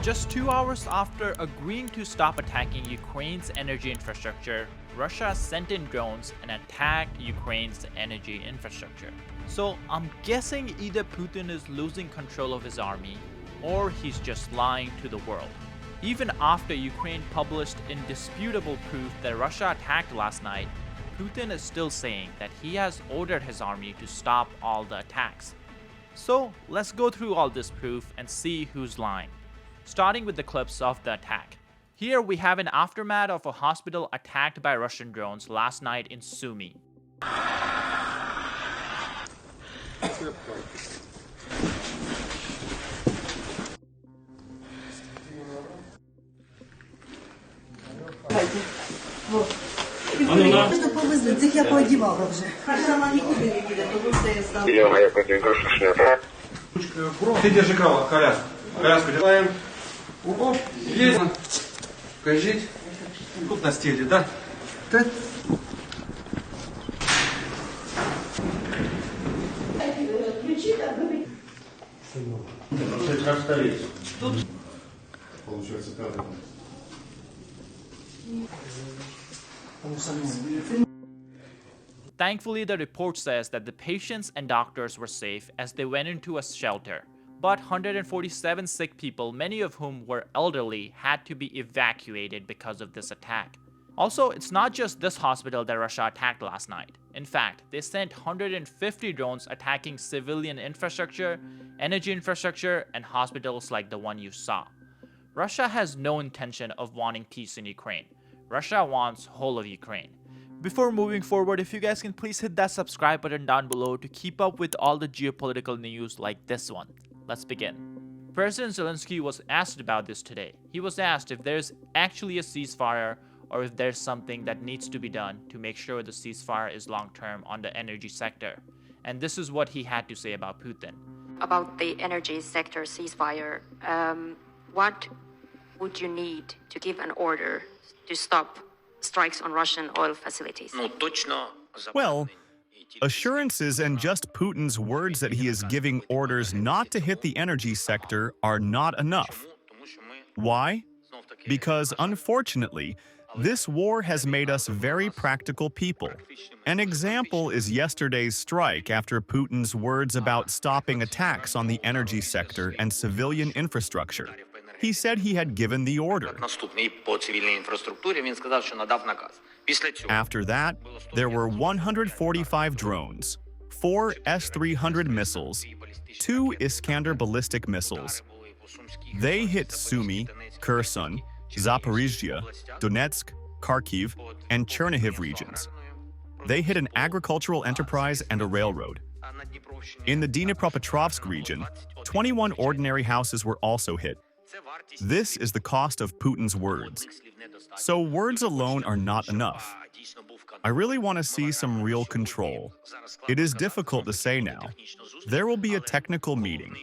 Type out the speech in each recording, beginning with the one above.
Just 2 hours after agreeing to stop attacking Ukraine's energy infrastructure, Russia sent in drones and attacked Ukraine's energy infrastructure. So I'm guessing either Putin is losing control of his army, or he's just lying to the world. Even after Ukraine published indisputable proof that Russia attacked last night, Putin is still saying that he has ordered his army to stop all the attacks. So let's go through all this proof and see who's lying. Starting with the clips of the attack. Here we have an aftermath of a hospital attacked by Russian drones last night in Sumy. Ты держи коляску. Коляску делаем. Оп, есть. Покажите. Тут на стеле, да? Да. Тут получается пятый. Thankfully, the report says that the patients and doctors were safe as they went into a shelter. But 147 sick people, many of whom were elderly, had to be evacuated because of this attack. Also, it's not just this hospital that Russia attacked last night. In fact, they sent 150 drones attacking civilian infrastructure, energy infrastructure, and hospitals like the one you saw. Russia has no intention of wanting peace in Ukraine. Russia wants whole of Ukraine. Before moving forward, if you guys can please hit that subscribe button down below to keep up with all the geopolitical news like this one. Let's begin. President Zelenskyy was asked about this today. He was asked if there's actually a ceasefire or if there's something that needs to be done to make sure the ceasefire is long-term on the energy sector. And this is what he had to say about Putin. About the energy sector ceasefire, what would you need to give an order to stop strikes on Russian oil facilities? Well, assurances and just Putin's words that he is giving orders not to hit the energy sector are not enough. Why? Because unfortunately, this war has made us very practical people. An example is yesterday's strike after Putin's words about stopping attacks on the energy sector and civilian infrastructure. He said he had given the order. After that, there were 145 drones, 4 S-300 missiles, 2 Iskander ballistic missiles. They hit Sumy, Kherson, Zaporizhzhia, Donetsk, Kharkiv, and Chernihiv regions. They hit an agricultural enterprise and a railroad. In the Dnipropetrovsk region, 21 ordinary houses were also hit. This is the cost of Putin's words. So words alone are not enough. I really want to see some real control. It is difficult to say now. There will be a technical meeting,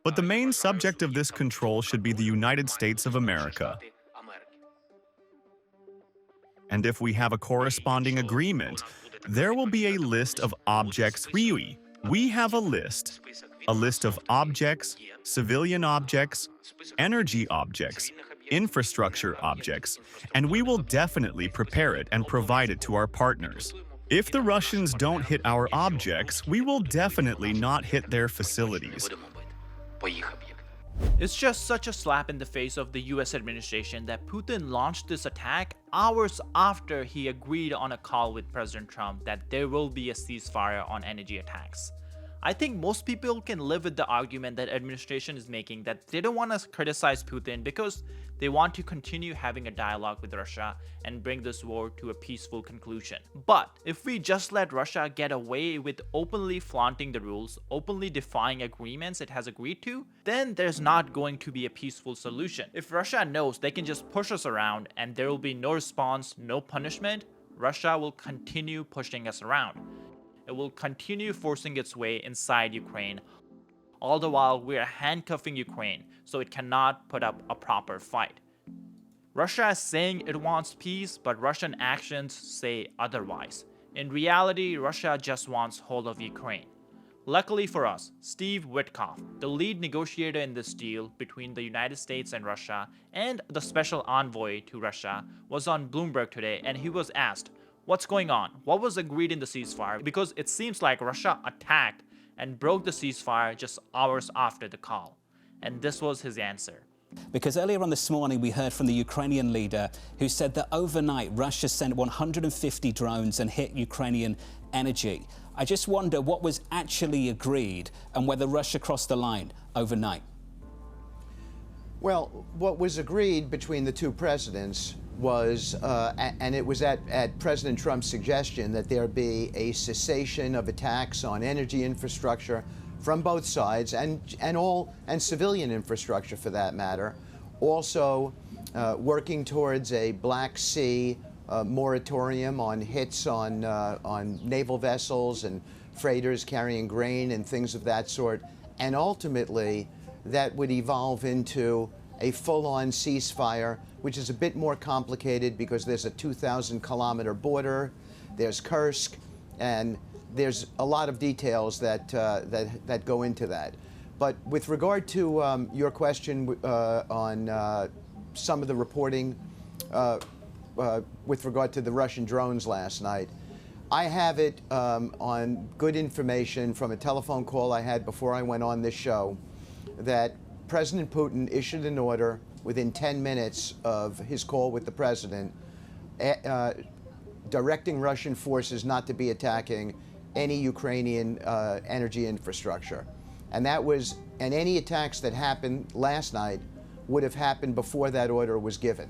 but the main subject of this control should be the United States of America. And if we have a corresponding agreement, there will be a list of objects. We have a list of objects, civilian objects, energy objects, infrastructure objects, and we will definitely prepare it and provide it to our partners. If the Russians don't hit our objects, we will definitely not hit their facilities. It's just such a slap in the face of the US administration that Putin launched this attack hours after he agreed on a call with President Trump that there will be a ceasefire on energy attacks. I think most people can live with the argument that administration is making that they don't want to criticize Putin because they want to continue having a dialogue with Russia and bring this war to a peaceful conclusion. But if we just let Russia get away with openly flaunting the rules, openly defying agreements it has agreed to, then there's not going to be a peaceful solution. If Russia knows they can just push us around and there will be no response, no punishment, Russia will continue pushing us around. It will continue forcing its way inside Ukraine, all the while we are handcuffing Ukraine so it cannot put up a proper fight. Russia is saying it wants peace, but Russian actions say otherwise. In reality, Russia just wants whole of Ukraine. Luckily for us, Steve Witkoff, the lead negotiator in this deal between the United States and Russia and the special envoy to Russia, was on Bloomberg today, and he was asked, what's going on? What was agreed in the ceasefire? Because it seems like Russia attacked and broke the ceasefire just hours after the call. And this was his answer. Because earlier on this morning, we heard from the Ukrainian leader who said that overnight, Russia sent 150 drones and hit Ukrainian energy. I just wonder what was actually agreed and whether Russia crossed the line overnight. Well, what was agreed between the two presidents was, and it was at President Trump's suggestion, that there be a cessation of attacks on energy infrastructure from both sides and civilian infrastructure for that matter. Also, working towards a Black Sea moratorium on hits on naval vessels and freighters carrying grain and things of that sort, and ultimately that would evolve into a full-on ceasefire, which is a bit more complicated because there's a 2,000-kilometer border, there's Kursk, and there's a lot of details that go into that. But with regard to your question on some of the reporting with regard to the Russian drones last night, I have it on good information from a telephone call I had before I went on this show that President Putin issued an order within 10 minutes of his call with the president directing Russian forces not to be attacking any Ukrainian energy infrastructure. And any attacks that happened last night would have happened before that order was given.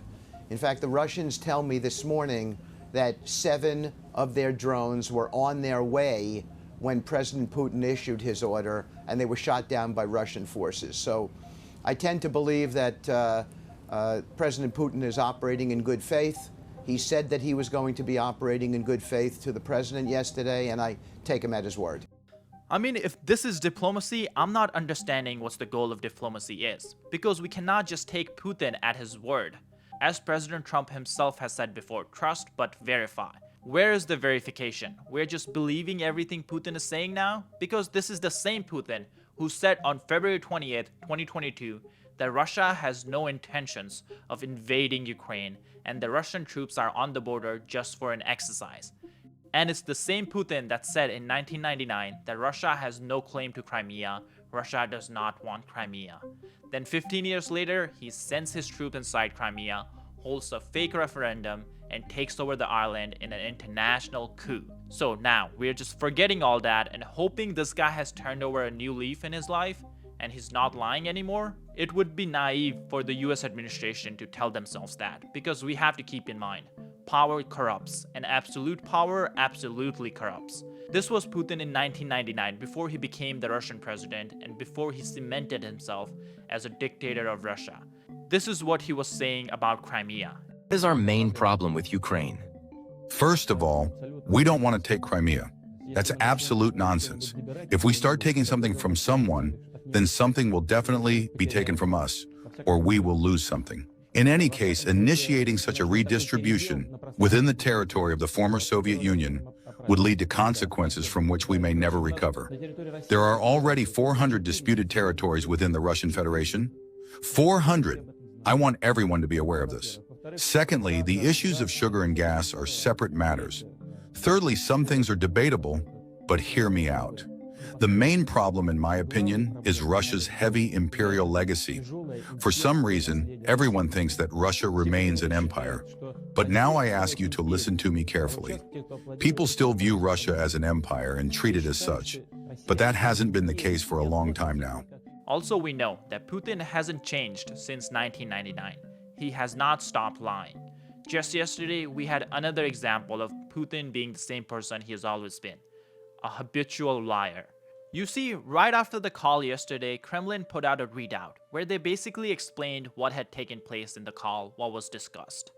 In fact, the Russians tell me this morning that 7 of their drones were on their way when President Putin issued his order, and they were shot down by Russian forces. So I tend to believe that President Putin is operating in good faith. He said that he was going to be operating in good faith to the president yesterday, and I take him at his word. I mean, if this is diplomacy, I'm not understanding what the goal of diplomacy is, because we cannot just take Putin at his word. As President Trump himself has said before, trust but verify. Where is the verification? We're just believing everything Putin is saying now? Because this is the same Putin who said on February 20th, 2022, that Russia has no intentions of invading Ukraine and the Russian troops are on the border just for an exercise. And it's the same Putin that said in 1999 that Russia has no claim to Crimea, Russia does not want Crimea. Then 15 years later, he sends his troops inside Crimea, holds a fake referendum, and takes over the island in an international coup. So now, we're just forgetting all that and hoping this guy has turned over a new leaf in his life and he's not lying anymore? It would be naive for the US administration to tell themselves that, because we have to keep in mind, power corrupts, and absolute power absolutely corrupts. This was Putin in 1999, before he became the Russian president and before he cemented himself as a dictator of Russia. This is what he was saying about Crimea. What is our main problem with Ukraine? First of all, we don't want to take Crimea. That's absolute nonsense. If we start taking something from someone, then something will definitely be taken from us, or we will lose something. In any case, initiating such a redistribution within the territory of the former Soviet Union would lead to consequences from which we may never recover. There are already 400 disputed territories within the Russian Federation. 400! I want everyone to be aware of this. Secondly, the issues of sugar and gas are separate matters. Thirdly, some things are debatable, but hear me out. The main problem, in my opinion, is Russia's heavy imperial legacy. For some reason, everyone thinks that Russia remains an empire. But now I ask you to listen to me carefully. People still view Russia as an empire and treat it as such. But that hasn't been the case for a long time now. Also, we know that Putin hasn't changed since 1999. He has not stopped lying. Just yesterday, we had another example of Putin being the same person he has always been, a habitual liar. You see, right after the call yesterday, Kremlin put out a readout where they basically explained what had taken place in the call, what was discussed.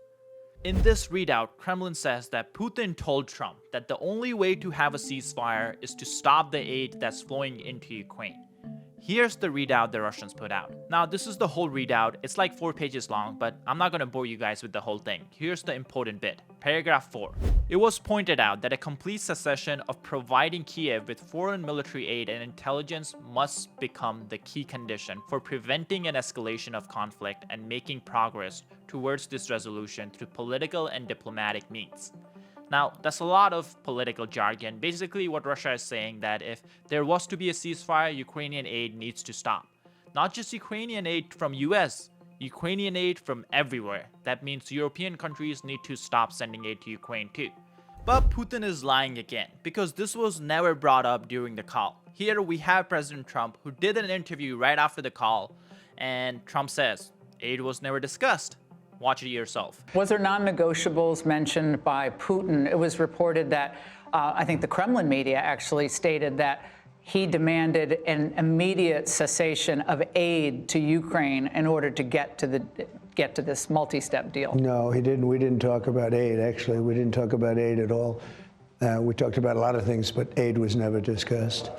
In this readout, Kremlin says that Putin told Trump that the only way to have a ceasefire is to stop the aid that's flowing into Ukraine. Here's the readout the Russians put out. Now, this is the whole readout. It's like 4 pages long, but I'm not gonna bore you guys with the whole thing. Here's the important bit. Paragraph 4. It was pointed out that a complete cessation of providing Kiev with foreign military aid and intelligence must become the key condition for preventing an escalation of conflict and making progress towards this resolution through political and diplomatic means. Now, that's a lot of political jargon. Basically, what Russia is saying that if there was to be a ceasefire, Ukrainian aid needs to stop. Not just Ukrainian aid from US, Ukrainian aid from everywhere. That means European countries need to stop sending aid to Ukraine too. But Putin is lying again, because this was never brought up during the call. Here we have President Trump, who did an interview right after the call, and Trump says, aid was never discussed. Watch it yourself. Was there non-negotiables mentioned by Putin? It was reported that, I think the Kremlin media actually stated that he demanded an immediate cessation of aid to Ukraine in order to get to this multi-step deal. No, he didn't. We didn't talk about aid, actually. We didn't talk about aid at all. We talked about a lot of things, but aid was never discussed.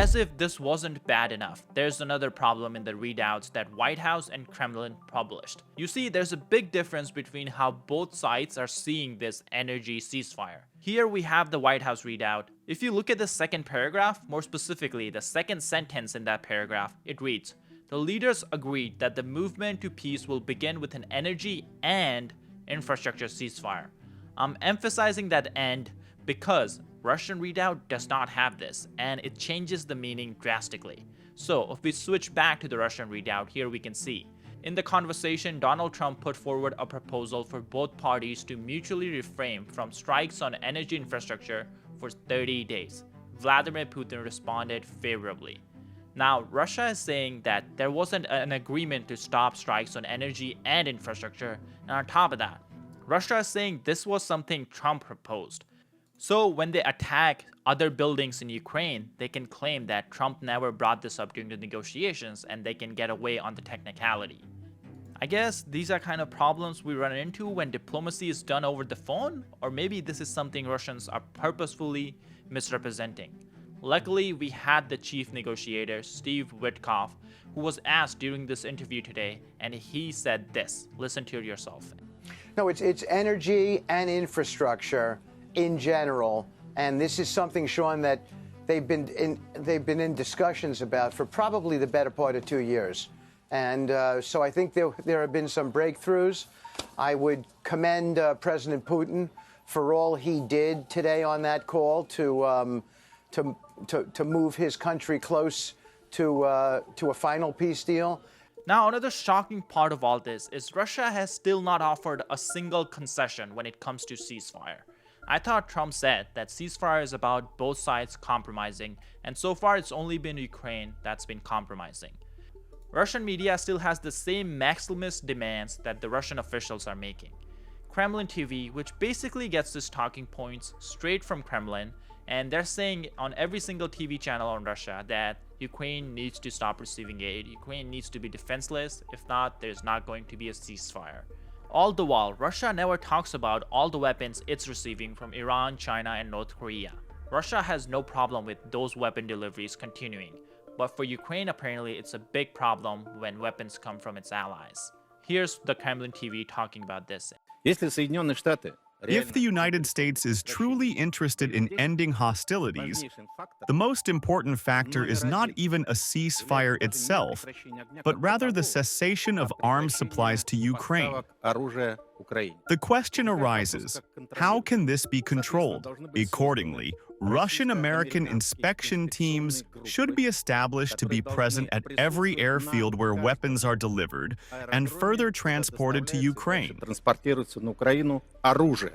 As if this wasn't bad enough, there's another problem in the readouts that White House and Kremlin published. You see, there's a big difference between how both sides are seeing this energy ceasefire. Here we have the White House readout. If you look at the second paragraph, more specifically the second sentence in that paragraph, it reads, "The leaders agreed that the movement to peace will begin with an energy and infrastructure ceasefire." I'm emphasizing that "and" because Russian readout does not have this, and it changes the meaning drastically. So if we switch back to the Russian readout, here we can see. In the conversation, Donald Trump put forward a proposal for both parties to mutually refrain from strikes on energy infrastructure for 30 days. Vladimir Putin responded favorably. Now, Russia is saying that there wasn't an agreement to stop strikes on energy and infrastructure, and on top of that, Russia is saying this was something Trump proposed. So when they attack other buildings in Ukraine, they can claim that Trump never brought this up during the negotiations and they can get away on the technicality. I guess these are kind of problems we run into when diplomacy is done over the phone, or maybe this is something Russians are purposefully misrepresenting. Luckily, we had the chief negotiator, Steve Witkoff, who was asked during this interview today, and he said this. Listen to it yourself. No, it's energy and infrastructure in general, and this is something, Sean, that they've been in discussions about for probably the better part of 2 years. And so I think there have been some breakthroughs. I would commend President Putin for all he did today on that call to move his country close to a final peace deal. Now, another shocking part of all this is Russia has still not offered a single concession when it comes to ceasefire. I thought Trump said that ceasefire is about both sides compromising, and so far it's only been Ukraine that's been compromising. Russian media still has the same maximalist demands that the Russian officials are making. Kremlin TV, which basically gets its talking points straight from Kremlin, and they're saying on every single TV channel in Russia that Ukraine needs to stop receiving aid, Ukraine needs to be defenseless, if not, there's not going to be a ceasefire. All the while, Russia never talks about all the weapons it's receiving from Iran, China, and North Korea. Russia has no problem with those weapon deliveries continuing, but for Ukraine apparently it's a big problem when weapons come from its allies. Here's the Kremlin TV talking about this. If the United States is truly interested in ending hostilities, the most important factor is not even a ceasefire itself, but rather the cessation of arms supplies to Ukraine. The question arises, how can this be controlled? Accordingly, Russian-American inspection teams should be established to be present at every airfield where weapons are delivered and further transported to Ukraine.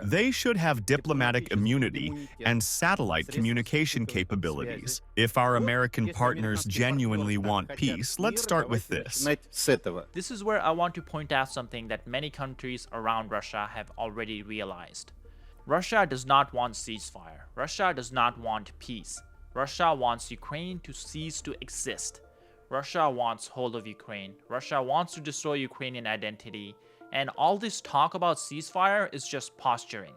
They should have diplomatic immunity and satellite communication capabilities. If our American partners genuinely want peace, let's start with this. This is where I want to point out something that many countries around Russia have already realized. Russia does not want ceasefire. Russia does not want peace. Russia wants Ukraine to cease to exist. Russia wants hold of Ukraine. Russia wants to destroy Ukrainian identity. And all this talk about ceasefire is just posturing.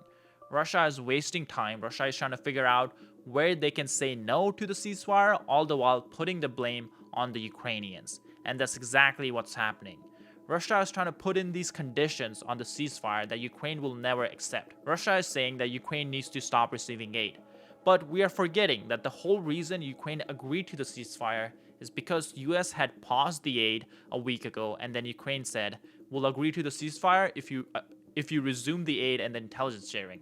Russia is wasting time. Russia is trying to figure out where they can say no to the ceasefire, all the while putting the blame on the Ukrainians. And that's exactly what's happening. Russia is trying to put in these conditions on the ceasefire that Ukraine will never accept. Russia is saying that Ukraine needs to stop receiving aid. But we are forgetting that the whole reason Ukraine agreed to the ceasefire is because US had paused the aid a week ago, and then Ukraine said, we'll agree to the ceasefire if you resume the aid and the intelligence sharing.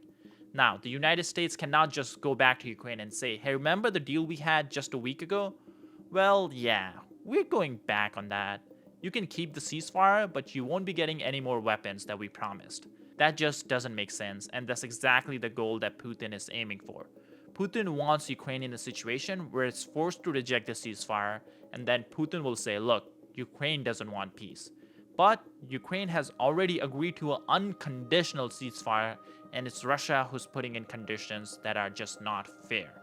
Now, the United States cannot just go back to Ukraine and say, hey, remember the deal we had just a week ago? Well, yeah, we're going back on that. You can keep the ceasefire, but you won't be getting any more weapons that we promised. That just doesn't make sense, and that's exactly the goal that Putin is aiming for. Putin wants Ukraine in a situation where it's forced to reject the ceasefire, and then Putin will say, look, Ukraine doesn't want peace. But Ukraine has already agreed to an unconditional ceasefire, and it's Russia who's putting in conditions that are just not fair.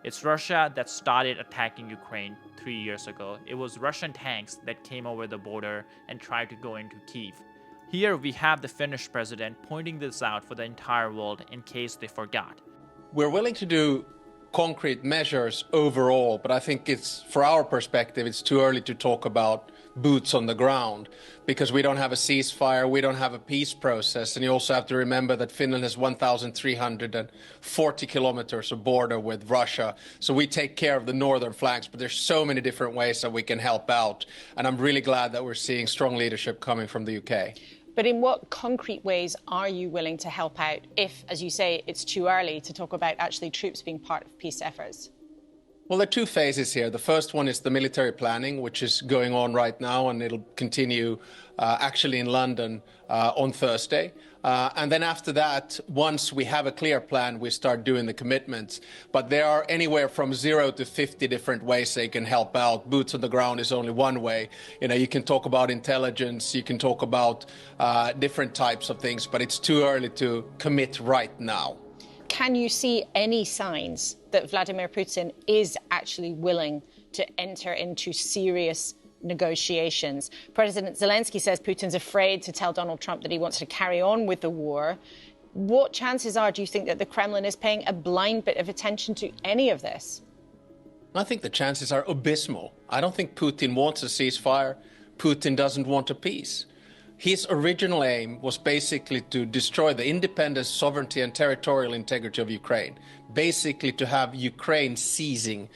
It's Russia that started attacking Ukraine 3 years ago. It was Russian tanks that came over the border and tried to go into Kyiv. Here we have the Finnish president pointing this out for the entire world in case they forgot. We're willing to do concrete measures overall, but I think for our perspective, it's too early to talk about boots on the ground because we don't have a ceasefire, we don't have a peace process, and you also have to remember that Finland has 1,340 kilometers of border with Russia, so we take care of the northern flanks, but there's so many different ways that we can help out, and I'm really glad that we're seeing strong leadership coming from the UK. But in what concrete ways are you willing to help out if, as you say, it's too early to talk about actually troops being part of peace efforts? Well, there are two phases here. The first one is the military planning, which is going on right now, and it'll continue actually in London on Thursday. And then after that, once we have a clear plan, we start doing the commitments. But there are anywhere from 0 to 50 different ways they can help out. Boots on the ground is only one way. You can talk about intelligence, you can talk about different types of things, but it's too early to commit right now. Can you see any signs that Vladimir Putin is actually willing to enter into serious negotiations? President Zelenskyy says Putin's afraid to tell Donald Trump that he wants to carry on with the war. What chances are, do you think, that the Kremlin is paying a blind bit of attention to any of this? I think the chances are abysmal. I don't think Putin wants a ceasefire. Putin doesn't want a peace. His original aim was basically to destroy the independence, sovereignty and territorial integrity of Ukraine, basically to have Ukraine ceasing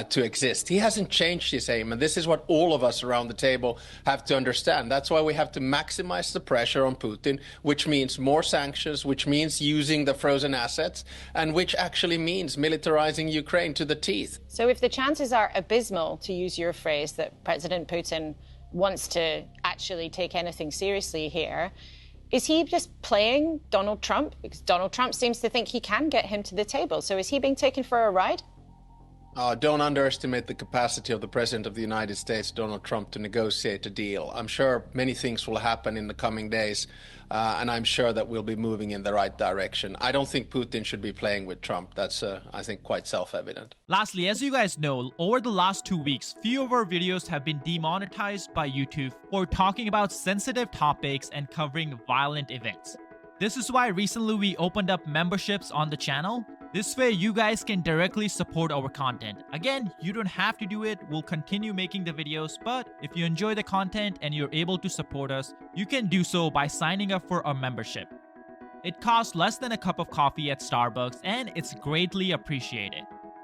to exist. He hasn't changed his aim, and this is what all of us around the table have to understand. That's why we have to maximize the pressure on Putin, which means more sanctions, which means using the frozen assets, and which actually means militarizing Ukraine to the teeth. So if the chances are abysmal, to use your phrase, that President Putin wants to actually take anything seriously here, is he just playing Donald Trump? Because Donald Trump seems to think he can get him to the table. So is he being taken for a ride? Don't underestimate the capacity of the President of the United States, Donald Trump, to negotiate a deal. I'm sure many things will happen in the coming days, and I'm sure that we'll be moving in the right direction. I don't think Putin should be playing with Trump. That's, I think, quite self-evident. Lastly, as you guys know, over the last 2 weeks, few of our videos have been demonetized by YouTube for talking about sensitive topics and covering violent events. This is why recently we opened up memberships on the channel. This way you guys can directly support our content. Again, you don't have to do it. We'll continue making the videos, but if you enjoy the content and you're able to support us, you can do so by signing up for our membership. It costs less than a cup of coffee at Starbucks and it's greatly appreciated.